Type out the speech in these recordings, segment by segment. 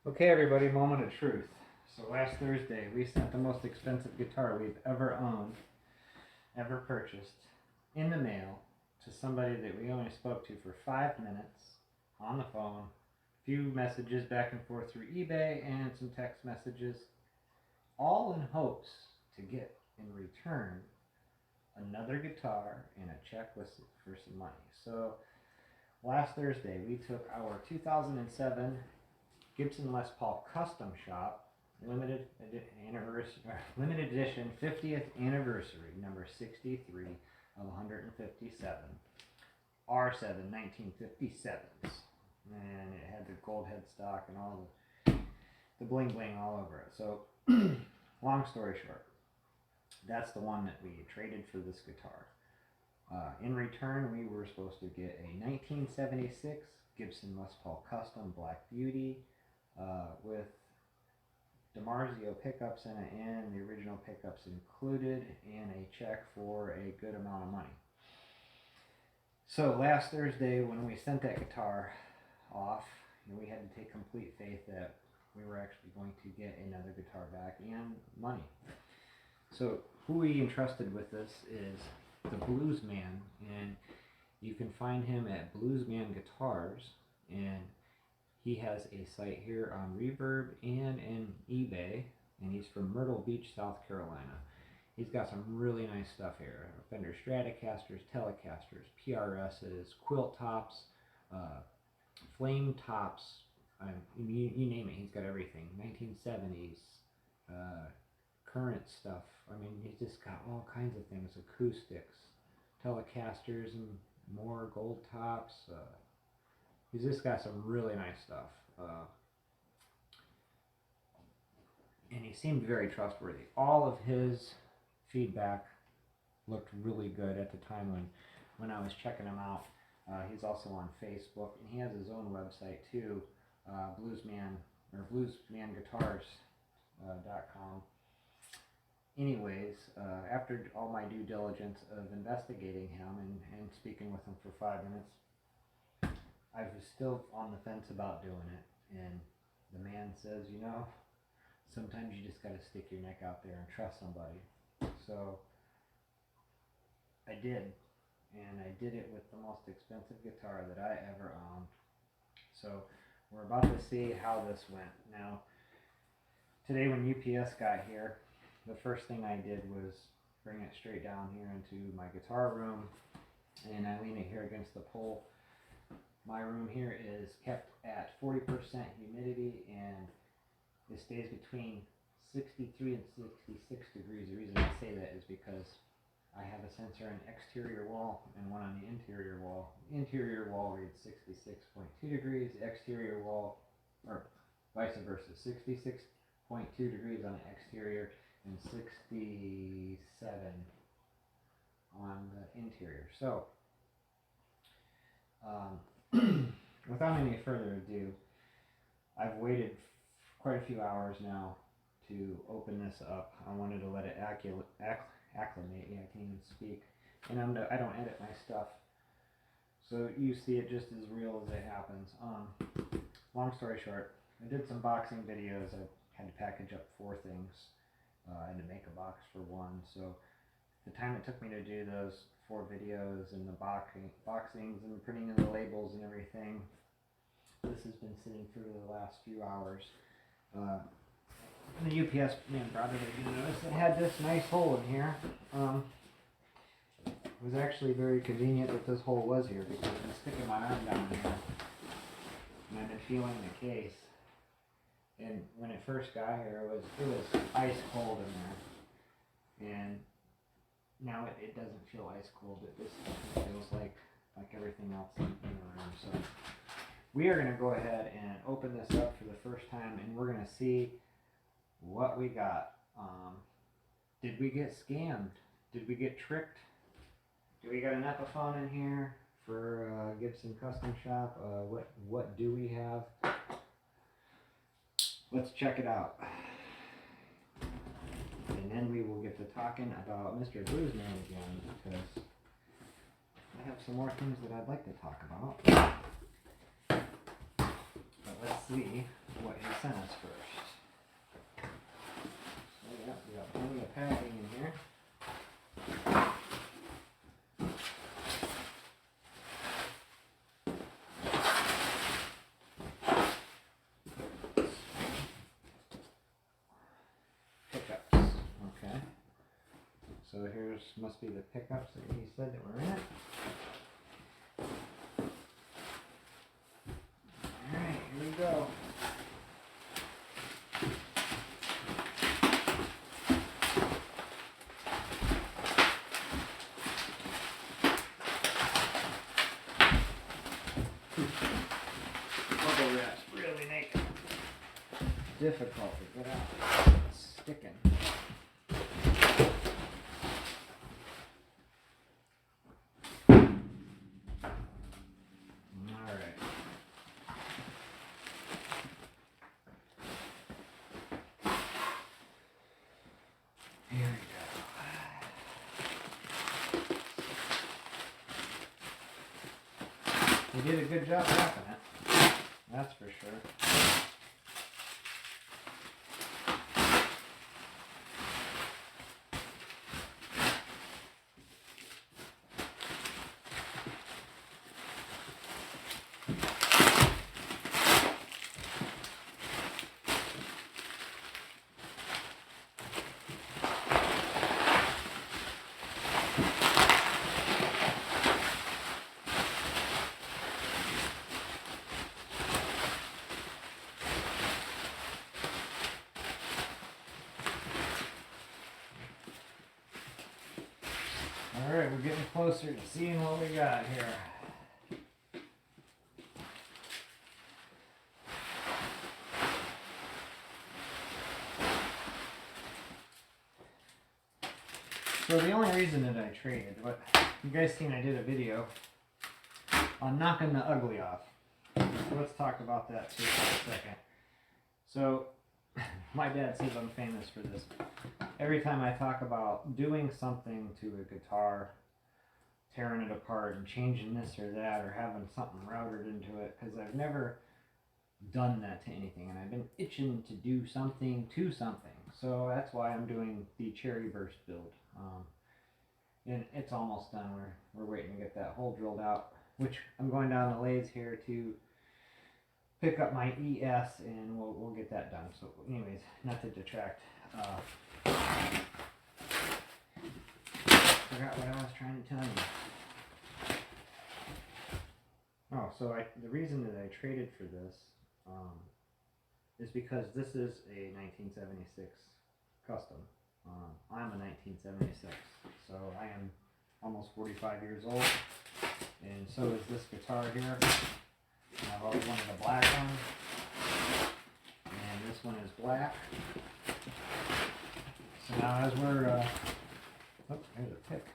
Okay, everybody, moment of truth. So last Thursday, we sent the most expensive guitar we've ever owned, ever purchased, in the mail to somebody that we only spoke to for 5 minutes on the phone, a few messages back and forth through eBay, and some text messages, all in hopes to get in return another guitar and a check for some money. So last Thursday, we took our 2007 Gibson Les Paul Custom Shop limited edition 50th anniversary, number 63 of 157, R7 1957s, and it had the gold headstock and all the bling bling all over it. So long story short, that's the one that we traded for this guitar. In return, we were supposed to get a 1976 Gibson Les Paul Custom Black Beauty with DiMarzio pickups in it and the original pickups included, and a check for a good amount of money. So last Thursday, when we sent that guitar off, we had to take complete faith that we were actually going to get another guitar back and money. So who we entrusted with this is the Blues Man, and you can find him at Bluesman Guitars, and he has a site here on Reverb and in eBay, and he's from Myrtle Beach, South Carolina. He's got some really nice stuff here: Fender Stratocasters, Telecasters, PRSs, quilt tops, flame tops, you name it, he's got everything. 1970s, current stuff. I mean, he's just got all kinds of things: acoustics, Telecasters, and more gold tops. He's just got some really nice stuff. And he seemed very trustworthy. All of his feedback looked really good at the time when I was checking him out. He's also on Facebook, and he has his own website too, bluesmanguitars.com. Anyways, after all my due diligence of investigating him and speaking with him for 5 minutes, I was still on the fence about doing it, and the man says, sometimes you just got to stick your neck out there and trust somebody. So I did, and I did it with the most expensive guitar that I ever owned. So we're about to see how this went. Now, today when UPS got here, the first thing I did was bring it straight down here into my guitar room, and I lean it here against the pole. My room here is kept at 40% humidity, and it stays between 63 and 66 degrees. The reason I say that is because I have a sensor on the exterior wall and one on the interior wall. The interior wall reads 66.2 degrees, the exterior wall, or vice versa, 66.2 degrees on the exterior and 67 on the interior. So, without any further ado, I've waited quite a few hours now to open this up. I wanted to let it acclimate. Yeah, I can't even speak. And I don't edit my stuff, so you see it just as real as it happens. Long story short, I did some boxing videos. I had to package up 4 things and to make a box for one. So the time it took me to do those 4 videos and the boxings and printing in the labels and everything, this has been sitting for the last few hours. The UPS man brought it. You notice it had this nice hole in here. It was actually very convenient that this hole was here, because I've been sticking my arm down here and I've been feeling the case. And when it first got here, it was ice cold in there, and now it doesn't feel ice cold. It just feels like everything else in the room. So we are going to go ahead and open this up for the first time, and we're going to see what we got. Did we get scammed? Did we get tricked? Do we got an Epiphone in here for Gibson Custom Shop? What do we have? Let's check it out. And then we will get to talking about Mr. Bluesman again, because I have some more things that I'd like to talk about. But let's see what he sent us first. So yeah, we got plenty of packing in here. Pickups. Okay. So here's must be the pickups that he said that were in it. Alright, here we go. Bubble wraps really make it difficult to get out. It's sticking. He did a good job wrapping it, that's for sure. Alright, we're getting closer to seeing what we got here. So the only reason that I traded, what you guys seen I did a video on knocking the ugly off. So let's talk about that too for a second. So my dad says I'm famous for this. Every time I talk about doing something to a guitar, tearing it apart and changing this or that, or having something routed into it, because I've never done that to anything, and I've been itching to do something to something. So that's why I'm doing the Cherry Burst build. And it's almost done. We're waiting to get that hole drilled out, which I'm going down the lathe here to pick up my ES, and we'll get that done. So anyways, not to detract. Forgot what I was trying to tell you. Oh, so the reason that I traded for this is because this is a 1976 custom. I'm a 1976, so I am almost 45 years old, and so is this guitar here. And I've always wanted a black one, and this one is black. So now as we're, oops, there's a pick.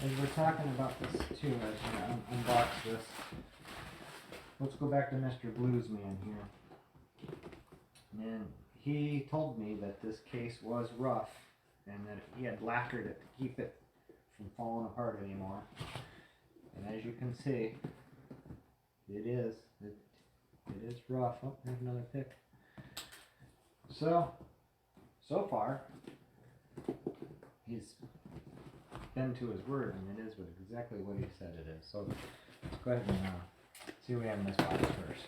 As we're talking about this too, as you unbox this, let's go back to Mr. Bluesman here. And he told me that this case was rough and that he had lacquered it to keep it from falling apart anymore. And as you can see, it is rough. Oh, there's another pick. So far, he's been to his word, and it is exactly what he said it is. So let's go ahead and see what we have in this box first.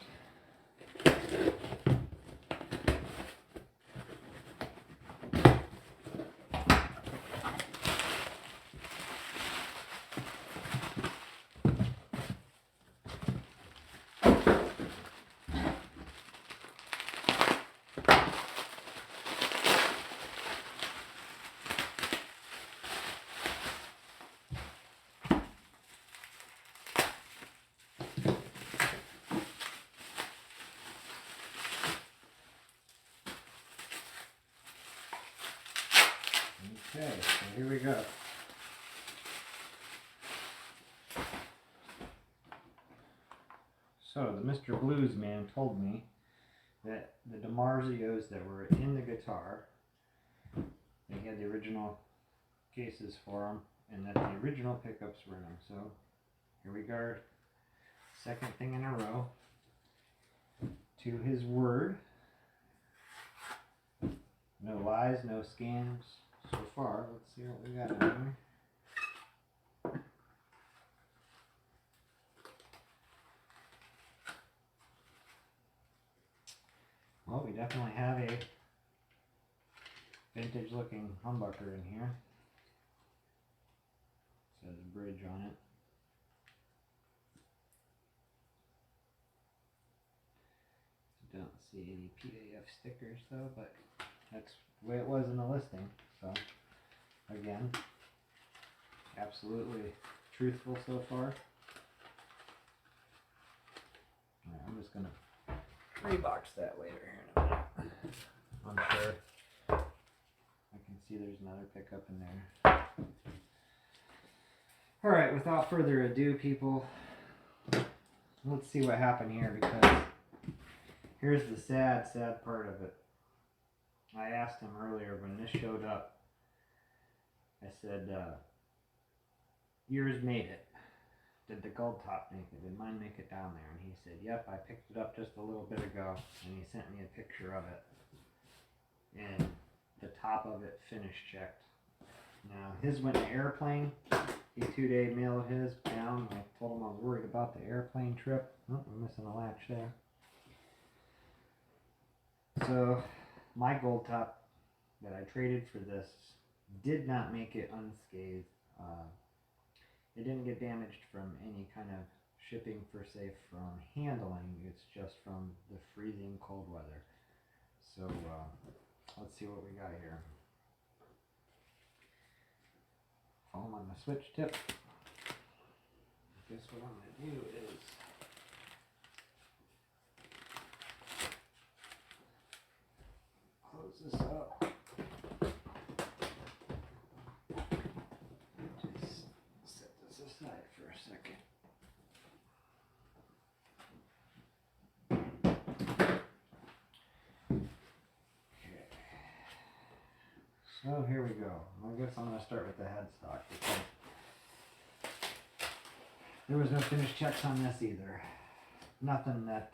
Okay, so here we go. So the Mr. Bluesman told me that the DiMarzios that were in the guitar, they had the original cases for them, and that the original pickups were in them. So here we go, second thing in a row. to his word. No lies, no scams so far. Let's see what we got in here. Well, we definitely have a vintage looking humbucker in here. It says bridge on it. Don't see any PAF stickers though, but that's the way it was in the listing. So again, absolutely truthful so far. Alright, I'm just gonna rebox that later here in a minute. I'm sure I can see there's another pickup in there. Alright, without further ado, people, let's see what happened here, because here's the sad part of it. I asked him earlier when this showed up, I said, yours made it. Did the gold top make it? Did mine make it down there? And he said, yep, I picked it up just a little bit ago. And he sent me a picture of it. And the top of it finish checked. Now, his went to airplane. He 2-day mailed his down. I told him I was worried about the airplane trip. Oh, I'm missing a latch there. So, my gold top that I traded for this did not make it unscathed. It didn't get damaged from any kind of shipping per se from handling. It's just from the freezing cold weather. So let's see what we got here. Foam on the switch tip. I guess what I'm going to do is close this up. For a second. Okay. So here we go. I guess I'm going to start with the headstock because there was no finish checks on this either. Nothing that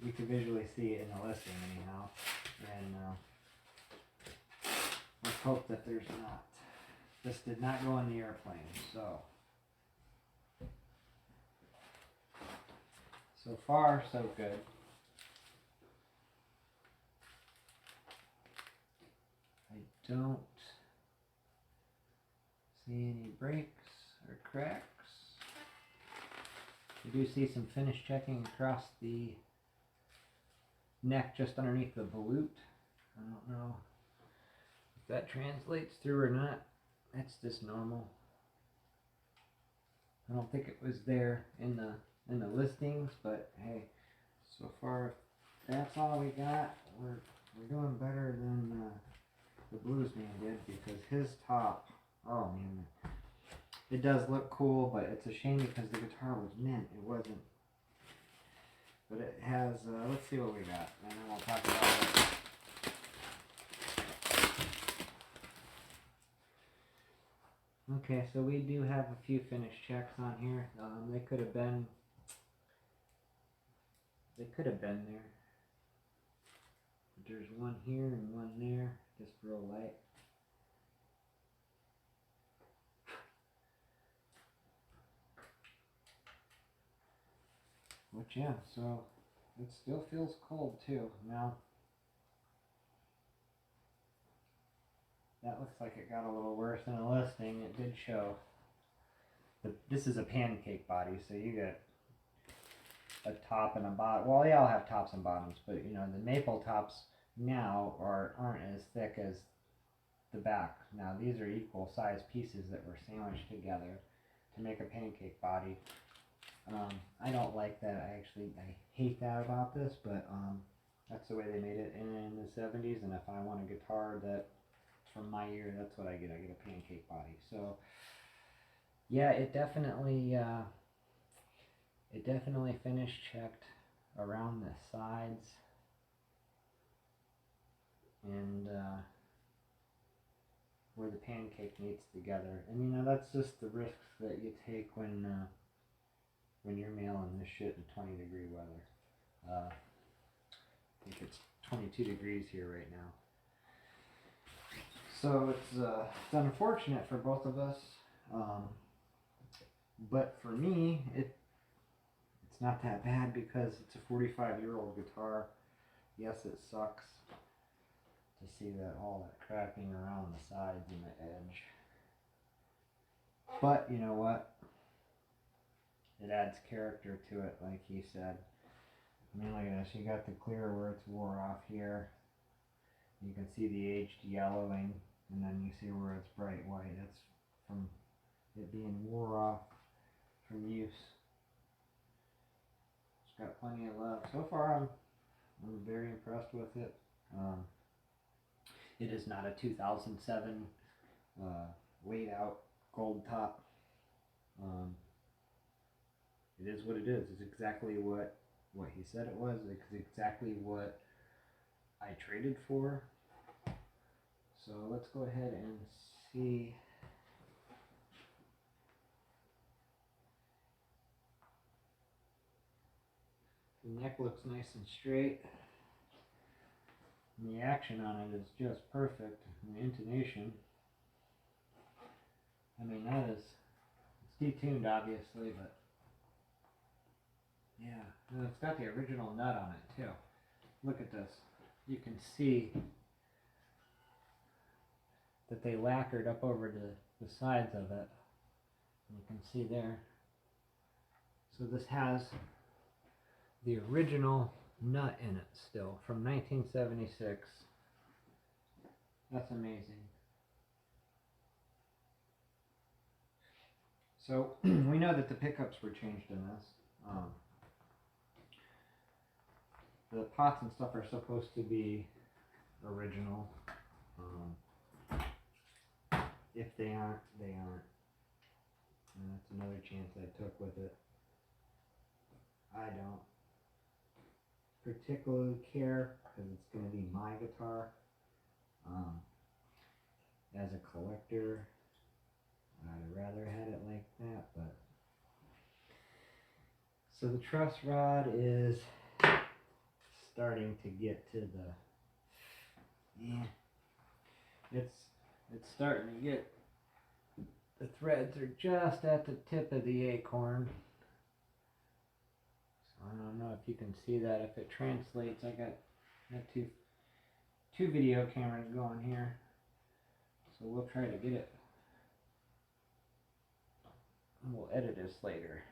you could visually see in the listing anyhow. And let's hope that there's not. This did not go in the airplane, so. So far, so good. I don't see any breaks or cracks. I do see some finish checking across the neck just underneath the volute. I don't know if that translates through or not. That's just normal. I don't think it was there in the listings, but hey, so far that's all we got. We're doing better than the Blues man did, because his top, oh man, it does look cool, but it's a shame because the guitar was mint. It wasn't, but it has. Let's see what we got, and then we'll talk about it. Okay, so we do have a few finish checks on here. They could have been there. But there's one here and one there, just real light. But yeah, so it still feels cold too. Now, that looks like it got a little worse in the listing. It did show. But this is a pancake body, so you get a top and a bottom. Well, they all have tops and bottoms, but you know, the maple tops now aren't as thick as the back. Now these are equal size pieces that were sandwiched together to make a pancake body. I don't like that. I hate that about this, but that's the way they made it in the 70s, and if I want a guitar that's from my year, that's what I get. I get a pancake body. So yeah, it definitely finish checked around the sides, and where the pancake meets together. And you know, that's just the risks that you take when you're mailing this shit in 20-degree weather. 22 degrees here right now. So it's unfortunate for both of us, but for me, it's not that bad because it's a 45-year-old guitar. Yes, it sucks to see that all that cracking around the sides and the edge. But you know what? It adds character to it, like he said. I mean, look at this. You got the clear where it's wore off here. You can see the aged yellowing, and then you see where it's bright white. That's from it being wore off from use. It's got plenty of love. So far, I'm very impressed with it. It is not a 2007 weighed out gold top. It is what it is. It's exactly what he said it was. It's exactly what I traded for. So let's go ahead and see. The neck looks nice and straight. And the action on it is just perfect. And the intonation, I mean, it's detuned obviously, but yeah, and it's got the original nut on it too. Look at this. You can see that they lacquered up over the sides of it. You can see there. So this has the original nut in it still from 1976. That's amazing. So we know that the pickups were changed in this. The pots and stuff are supposed to be original. If they aren't, they aren't. And that's another chance I took with it. I don't particularly care because it's going to be my guitar. As a collector, I'd rather had it like that, but so the truss rod is starting to get to it's starting to get, the threads are just at the tip of the acorn. So I don't know if you can see that, if it translates. I got two video cameras going here, so we'll try to get it. We'll edit this later.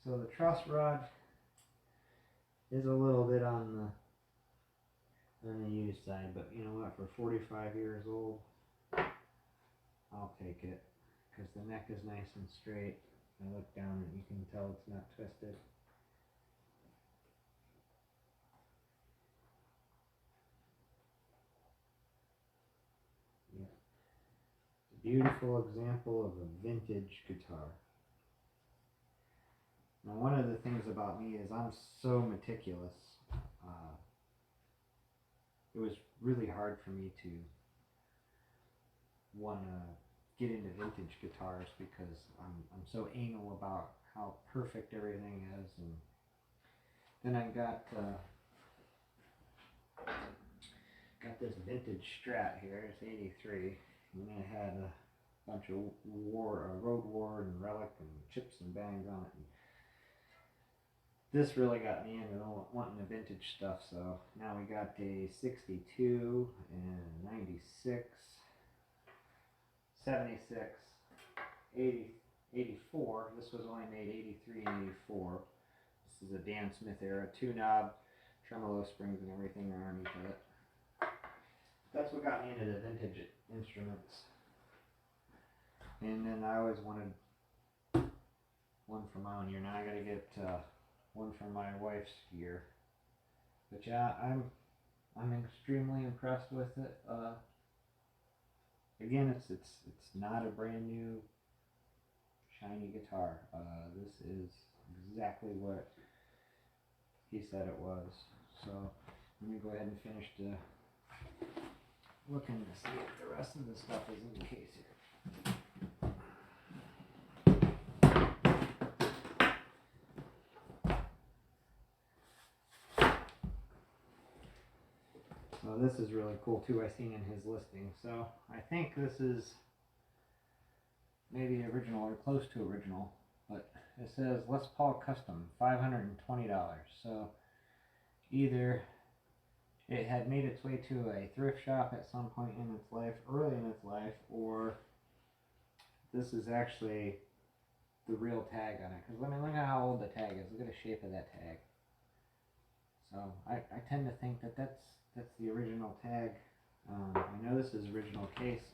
So the truss rod is a little bit on the used side, but you know what, for 45 years old, I'll take it, because the neck is nice and straight. I look down and you can tell it's not twisted. Yeah. It's a beautiful example of a vintage guitar. Now, one of the things about me is I'm so meticulous. It was really hard for me to want to get into vintage guitars because I'm so anal about how perfect everything is. And then I got this vintage Strat here. It's 83, and it had a bunch of road war and relic and chips and bangs on it. And this really got me into wanting the vintage stuff, so now we got a 62 and 96, 76, 80, 84. This was only made 83 and 84. This is a Dan Smith era, 2-knob, tremolo springs and everything underneath it. That's what got me into the vintage instruments. And then I always wanted one for my own year. Now I gotta get one for my wife's year. But yeah, I'm extremely impressed with it. Again, it's not a brand new shiny guitar. This is exactly what he said it was. So let me go ahead and finish looking to see if the rest of the stuff is in the case here. So this is really cool too. I seen in his listing. So I think this is maybe original or close to original, but it says Les Paul Custom, $520. So either it had made its way to a thrift shop at some point in its life, early in its life, or this is actually the real tag on it. Because I mean, look at how old the tag is. Look at the shape of that tag. So I tend to think that that's the original tag. I know this is original case.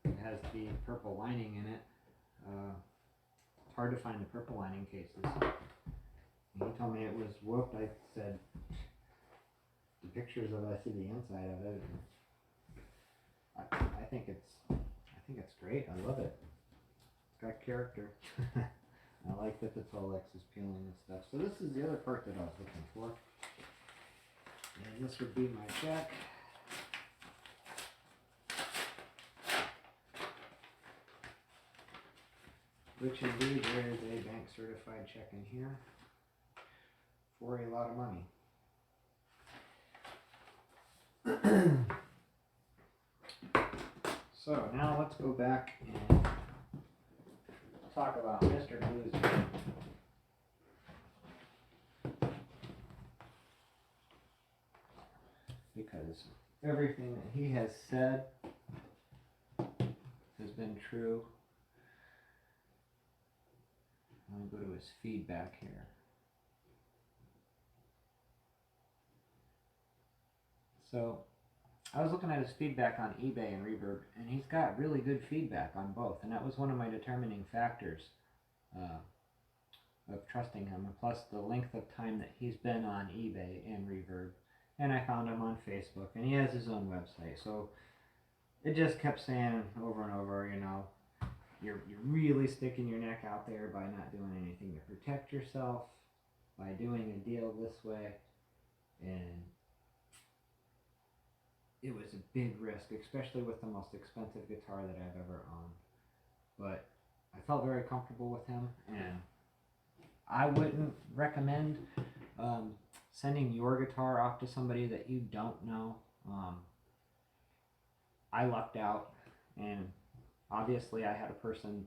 It has the purple lining in it. It's hard to find the purple lining cases. He told me it was whooped. I said the pictures of I see the inside of it. I think it's great. I love it. It's got character. I like that the Tolex is peeling and stuff. So this is the other part that I was looking for. And this would be my check. Which indeed there is a bank certified check in here for a lot of money. So now let's go back and talk about Mr. Blues. Because everything that he has said has been true. Let me go to his feedback here. So I was looking at his feedback on eBay and Reverb, and he's got really good feedback on both, and that was one of my determining factors of trusting him, and plus the length of time that he's been on eBay and Reverb. And I found him on Facebook, and he has his own website. So it just kept saying over and over, you know, you're really sticking your neck out there by not doing anything to protect yourself, by doing a deal this way. And it was a big risk, especially with the most expensive guitar that I've ever owned. But I felt very comfortable with him, and I wouldn't recommend sending your guitar off to somebody that you don't know. I lucked out, and obviously I had a person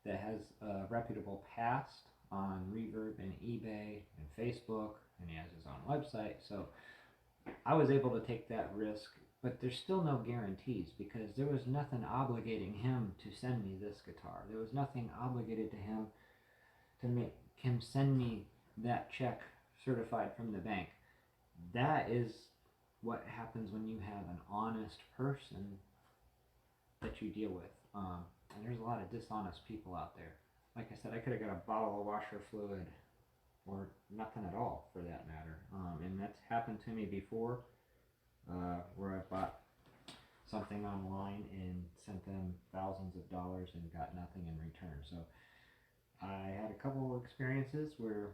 that has a reputable past on Reverb and eBay and Facebook, and he has his own website, so I was able to take that risk. But there's still no guarantees, because there was nothing obligating him to send me this guitar. There was nothing obligated to him to make him send me that check certified from the bank. That is what happens when you have an honest person that you deal with. And there's a lot of dishonest people out there. Like I said, I could have got a bottle of washer fluid or nothing at all for that matter. And that's happened to me before, where I bought something online and sent them thousands of dollars and got nothing in return. So I had a couple of experiences where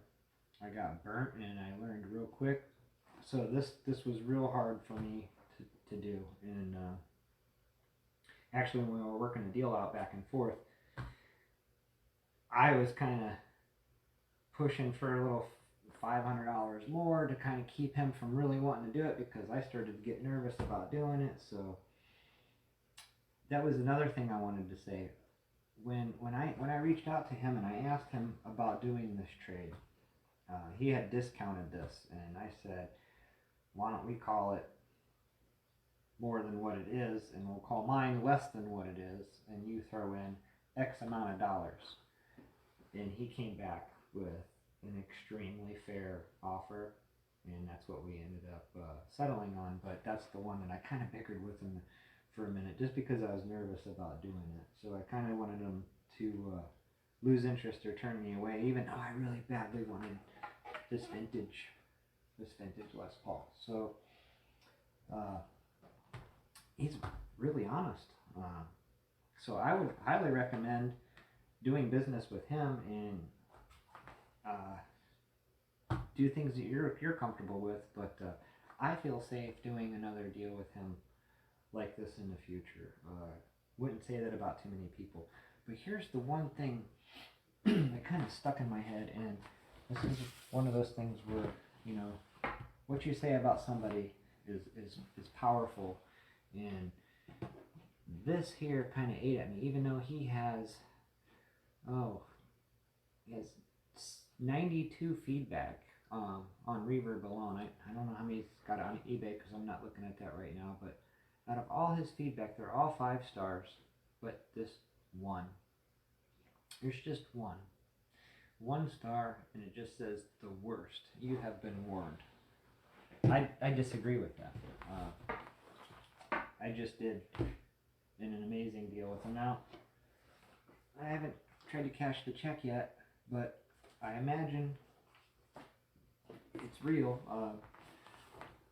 I got burnt, and I learned real quick. So this was real hard for me to do. And actually, when we were working the deal out back and forth, I was kind of pushing for a little $500 more to kind of keep him from really wanting to do it, because I started to get nervous about doing it. So that was another thing I wanted to say. When I reached out to him and I asked him about doing this trade, he had discounted this, and I said, why don't we call it more than what it is, and we'll call mine less than what it is, and you throw in X amount of dollars. And he came back with an extremely fair offer, and that's what we ended up settling on. But that's the one that I kind of bickered with him for a minute, just because I was nervous about doing it. So I kind of wanted him to lose interest or turn me away, even though I really badly wanted this vintage Les Paul. So he's really honest. So I would highly recommend doing business with him and do things that you're comfortable with. But I feel safe doing another deal with him like this in the future. Wouldn't say that about too many people. But here's the one thing that kind of stuck in my head, and this is one of those things where, you know, what you say about somebody is powerful, and this here kind of ate at me, even though he has 92 feedback on Reverb alone. I don't know how many he's got on eBay because I'm not looking at that right now, but out of all his feedback, they're all 5 stars, but this one, there's just one star, and it just says the worst. You have been warned. I disagree with that. I just did an amazing deal with him. Now, I haven't tried to cash the check yet, but I imagine it's real.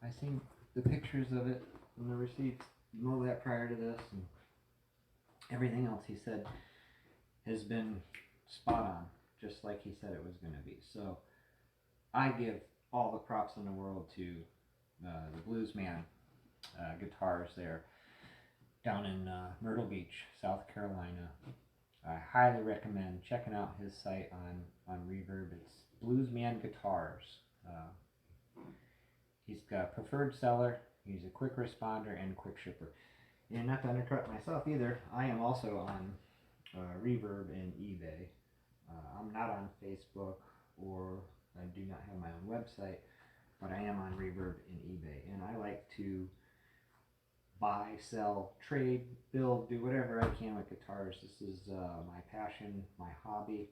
I seen the pictures of it and the receipts and all that prior to this, and everything else he said has been spot on, just like he said it was going to be. So I give all the props in the world to the Blues Man guitars there down in Myrtle Beach, South Carolina. I highly recommend checking out his site on Reverb. It's Blues Man Guitars. He's got preferred seller, he's a quick responder, and quick shipper. And not to undercut myself either, I am also on Reverb and eBay. I'm not on Facebook, or I do not have my own website, but I am on Reverb and eBay. And I like to buy, sell, trade, build, do whatever I can with guitars. This is my passion, my hobby.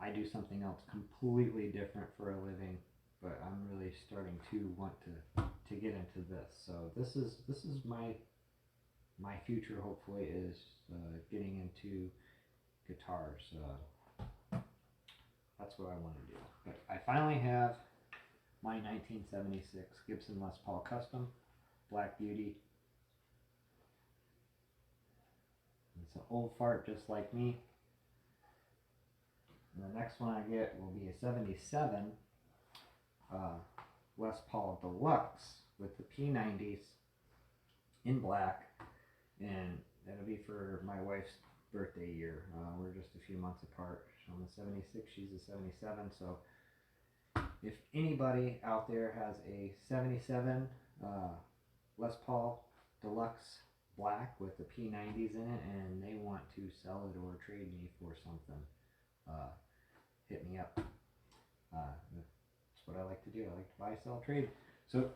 I do something else completely different for a living, but I'm really starting to want to get into this. So this is my future. Hopefully, is getting into guitars. That's what I want to do. But I finally have my 1976 Gibson Les Paul Custom Black Beauty. It's an old fart just like me. And the next one I get will be a 77 Les Paul Deluxe with the P90s in black, and that'll be for my wife's birthday year. We're just a few months apart. I'm a 76, she's a 77, so if anybody out there has a 77 Les Paul Deluxe Black with the P90s in it and they want to sell it or trade me for something, hit me up. That's what I like to do. I like to buy, sell, trade. So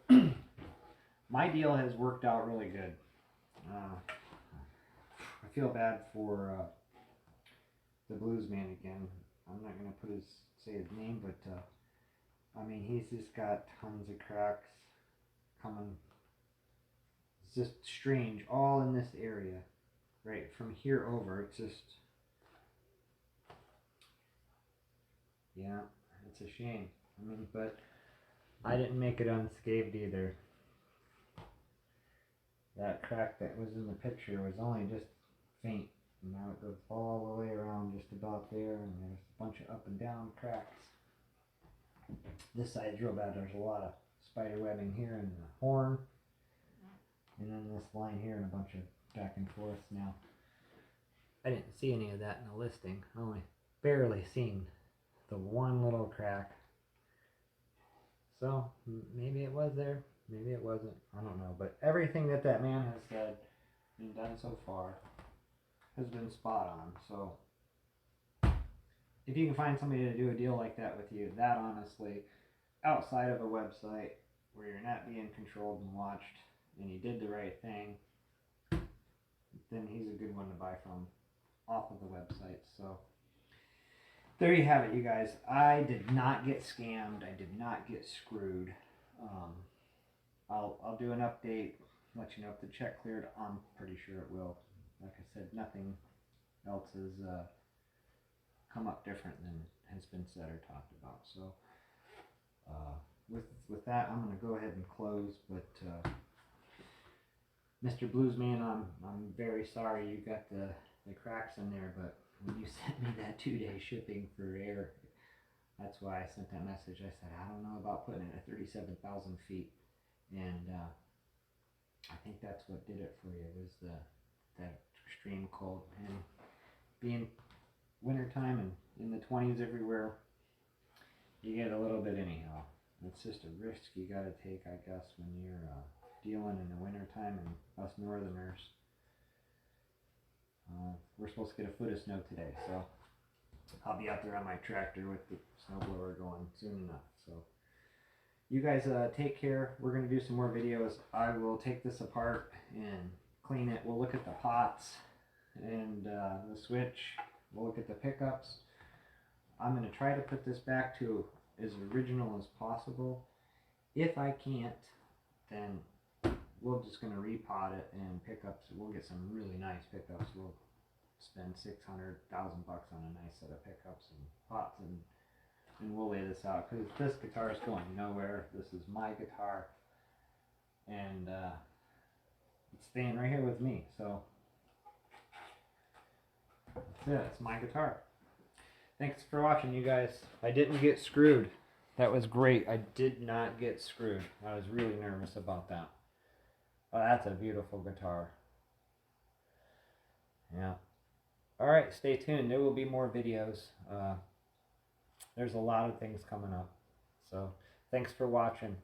my deal has worked out really good. I feel bad for the Blues Man again. I'm not going to say his name, but I mean, he's just got tons of cracks coming. It's just strange, all in this area, right from here over. It's just, yeah, it's a shame. I mean, but I didn't make it unscathed either. That crack that was in the picture was only just faint. And now it goes all the way around just about there, and there's a bunch of up and down cracks. This side's real bad. There's a lot of spider webbing here in the horn, and then this line here and a bunch of back and forth. Now, I didn't see any of that in the listing. I only barely seen the one little crack. So maybe it was there, maybe it wasn't. I don't know. But everything that man has said and done so far has been spot on. So if you can find somebody to do a deal like that with you, that honestly, outside of a website where you're not being controlled and watched, and you did the right thing, then he's a good one to buy from off of the website. So there you have it, you guys. I did not get scammed. I did not get screwed. I'll do an update, let you know if the check cleared. I'm pretty sure it will. Like I said, nothing else has come up different than has been said or talked about. So with that, I'm going to go ahead and close. But Mr. Bluesman, I'm very sorry you got the cracks in there. But when you sent me that 2-day shipping for air, that's why I sent that message. I said, I don't know about putting it at 37,000 feet. And I think that's what did it for you, was that extreme cold. And being wintertime and in the 20s everywhere, you get a little bit anyhow. It's just a risk you got to take, I guess, when you're dealing in the wintertime, and us northerners. We're supposed to get a foot of snow today, so I'll be out there on my tractor with the snowblower going soon enough. So you guys take care. We're going to do some more videos. I will take this apart and clean it. We'll look at the pots and the switch. We'll look at the pickups. I'm going to try to put this back to as original as possible. If I can't, then we're just going to repot it, and pickups, we'll get some really nice pickups. We'll spend $600,000 on a nice set of pickups and pots, and we'll lay this out, because this guitar is going nowhere. This is my guitar, and it's staying right here with me. So that's it. It's my guitar. Thanks for watching, you guys. I didn't get screwed. That was great. I did not get screwed. I was really nervous about that. Oh, that's a beautiful guitar. Yeah. Alright, stay tuned. There will be more videos. There's a lot of things coming up. So, thanks for watching.